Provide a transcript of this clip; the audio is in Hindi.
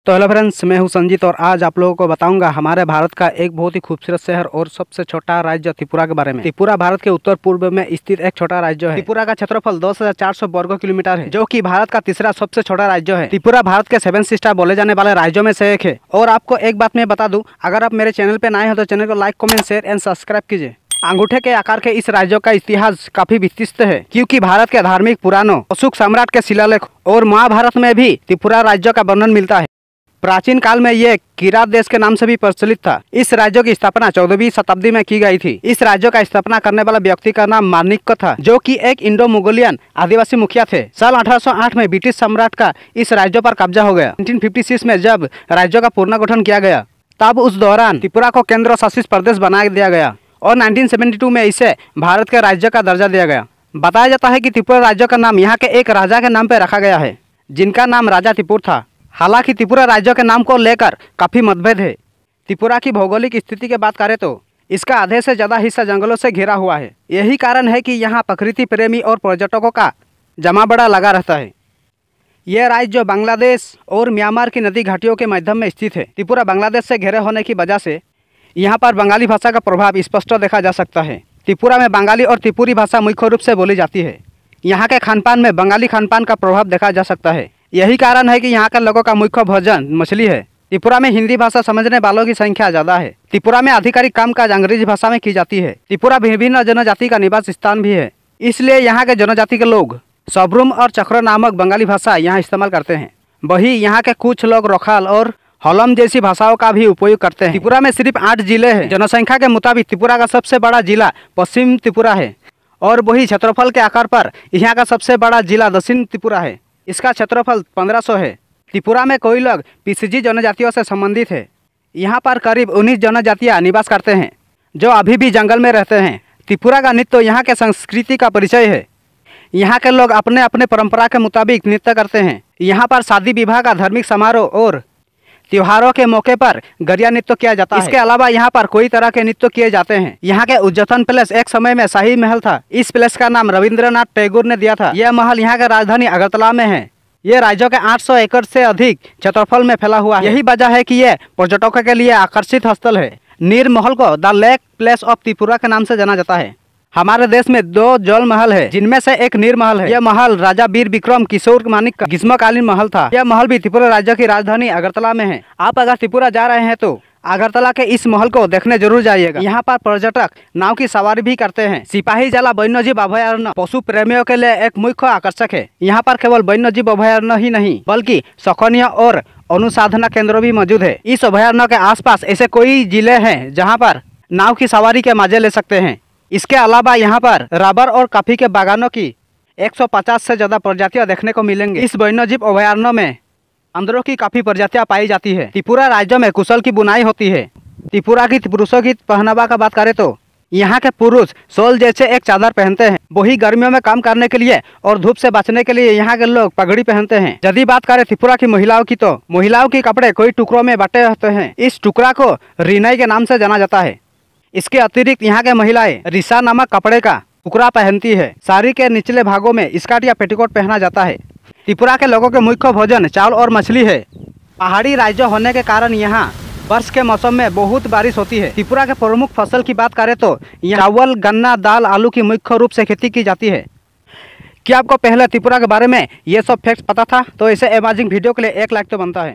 तो हेलो फ्रेंड्स, मैं हूं संजीत और आज आप लोगों को बताऊंगा हमारे भारत का एक बहुत ही खूबसूरत शहर और सबसे छोटा राज्य त्रिपुरा के बारे में। त्रिपुरा भारत के उत्तर पूर्व में स्थित एक छोटा राज्य है। त्रिपुरा का क्षेत्रफल 2400 वर्ग किलोमीटर है, जो कि भारत का तीसरा सबसे छोटा राज्य है। त्रिपुरा भारत के 7 सिस्टर बोले जाने वाले राज्यों में से एक है। और आपको एक बात मैं बता दूं, अगर आप मेरे चैनल पे नए हो तो चैनल को like, comment, share and subscribe कीजिए। अंगूठे के आकार के इस राज्य का इतिहास काफी विस्तृत है, क्योंकि भारत के धार्मिक पुराणों, अशोक सम्राट के शिलालेख और महाभारत में भी त्रिपुरा राज्य का वर्णन मिलता है। प्राचीन काल में ये किरात देश के नाम से भी प्रचलित था। इस राज्य की स्थापना 14वीं शताब्दी में की गई थी। इस राज्य का स्थापना करने वाला व्यक्ति का नाम मानिक्य था, जो कि एक इंडो मुगलियन आदिवासी मुखिया थे। साल 1808 में ब्रिटिश सम्राट का इस राज्य पर कब्जा हो गया। 1956 में जब राज्य का पुनर्गठन किया गया, तब उस दौरान त्रिपुरा को केंद्र शासित प्रदेश बना दिया गया और 1972 में इसे भारत के राज्य का दर्जा दिया गया। बताया जाता है कि त्रिपुरा राज्य का नाम यहाँ के एक राजा के नाम पर रखा गया है, जिनका नाम राजा त्रिपुर था। हालांकि त्रिपुरा राज्य के नाम को लेकर काफ़ी मतभेद है। त्रिपुरा की भौगोलिक स्थिति की बात करें तो इसका आधे से ज़्यादा हिस्सा जंगलों से घिरा हुआ है। यही कारण है कि यहाँ प्रकृति प्रेमी और पर्यटकों का जमावड़ा लगा रहता है। यह राज्य बांग्लादेश और म्यांमार की नदी घाटियों के मध्य में स्थित है। त्रिपुरा बांग्लादेश से घिरे होने की वजह से यहाँ पर बंगाली भाषा का प्रभाव स्पष्ट देखा जा सकता है। त्रिपुरा में बंगाली और त्रिपुरी भाषा मुख्य रूप से बोली जाती है। यहाँ के खानपान में बंगाली खानपान का प्रभाव देखा जा सकता है। यही कारण है कि यहाँ के लोगों का मुख्य भोजन मछली है। त्रिपुरा में हिंदी भाषा समझने वालों की संख्या ज़्यादा है। त्रिपुरा में आधिकारिक कामकाज अंग्रेजी भाषा में की जाती है। त्रिपुरा विभिन्न जनजाति का निवास स्थान भी है, इसलिए यहाँ के जनजाति के लोग सबरूम और चक्र नामक बंगाली भाषा यहाँ इस्तेमाल करते हैं। वही यहाँ के कुछ लोग रोखाल और हलम जैसी भाषाओं का भी उपयोग करते हैं। त्रिपुरा में सिर्फ 8 जिले हैं। जनसंख्या के मुताबिक त्रिपुरा का सबसे बड़ा जिला पश्चिम त्रिपुरा है और वही क्षेत्रफल के आकार पर यहाँ का सबसे बड़ा जिला दक्षिण त्रिपुरा है। इसका क्षेत्रफल 1500 है। त्रिपुरा में कई लोग पिसिजी जनजातियों से संबंधित है। यहाँ पर करीब 19 जनजातियाँ निवास करते हैं, जो अभी भी जंगल में रहते हैं। त्रिपुरा का नृत्य यहाँ के संस्कृति का परिचय है। यहाँ के लोग अपने अपने परंपरा के मुताबिक नृत्य करते हैं। यहाँ पर शादी विवाह का धार्मिक समारोह और त्योहारों के मौके पर गरिया नृत्य किया जाता है। इसके अलावा यहाँ पर कई तरह के नृत्य किए जाते हैं। यहाँ के उज्जैन पैलेस एक समय में शाही महल था। इस पैलेस का नाम रविंद्रनाथ टैगोर ने दिया था। यह महल यहाँ के राजधानी अगरतला में है। यह राज्य के 800 एकड़ से अधिक क्षेत्रफल में फैला हुआ है। यही वजह है कि यह पर्यटकों के लिए आकर्षित स्थल है। नीर महल को the lake palace of Tripura के नाम से जाना जाता है। हमारे देश में 2 जल महल है, जिनमें से एक नीर महल है। यह महल राजा वीर विक्रम किशोर मानिक का ग्रीष्मकालीन महल था। यह महल भी त्रिपुरा राज्य की राजधानी अगरतला में है। आप अगर त्रिपुरा जा रहे हैं तो अगरतला के इस महल को देखने जरूर जाइएगा। यहाँ पर पर्यटक नाव की सवारी भी करते हैं। सिपाही जला वन्यजीव अभयारण्य पशु प्रेमियों के लिए एक मुख्य आकर्षक है। यहाँ पर केवल वन्यजीव अभयारण्य ही नहीं, बल्कि शौकीन और अनुसाधना केंद्र भी मौजूद है। इस अभयारण्य के आसपास ऐसे कई जिले हैं जहाँ पर नाव की सवारी के मजे ले सकते हैं। इसके अलावा यहाँ पर रबर और कॉफी के बागानों की 150 से ज़्यादा प्रजातियाँ देखने को मिलेंगी। इस वन्यजीव अभयारण्य में अंदरों की काफ़ी प्रजातियाँ पाई जाती है। त्रिपुरा राज्य में कुशल की बुनाई होती है। त्रिपुरा की पुरुषों की पहनावा का बात करें तो यहाँ के पुरुष शॉल जैसे एक चादर पहनते हैं। वही गर्मियों में काम करने के लिए और धूप से बचने के लिए यहाँ के लोग पगड़ी पहनते हैं। यदि बात करें त्रिपुरा की महिलाओं की तो महिलाओं के कपड़े कई टुकड़ों में बटे रहते हैं। इस टुकड़ा को रिनाई के नाम से जाना जाता है। इसके अतिरिक्त यहाँ के महिलाएं रिसा नामक कपड़े का टुकड़ा पहनती है। साड़ी के निचले भागों में स्कर्ट या पेटीकोट पहना जाता है। त्रिपुरा के लोगों के मुख्य भोजन चावल और मछली है। पहाड़ी राज्य होने के कारण यहाँ वर्ष के मौसम में बहुत बारिश होती है। त्रिपुरा के प्रमुख फसल की बात करें तो यहाँ चावल, गन्ना, दाल, आलू की मुख्य रूप से खेती की जाती है। क्या आपको पहले त्रिपुरा के बारे में ये सब फैक्ट्स पता था? तो इसे अमेजिंग वीडियो के लिए एक लाइक तो बनता है।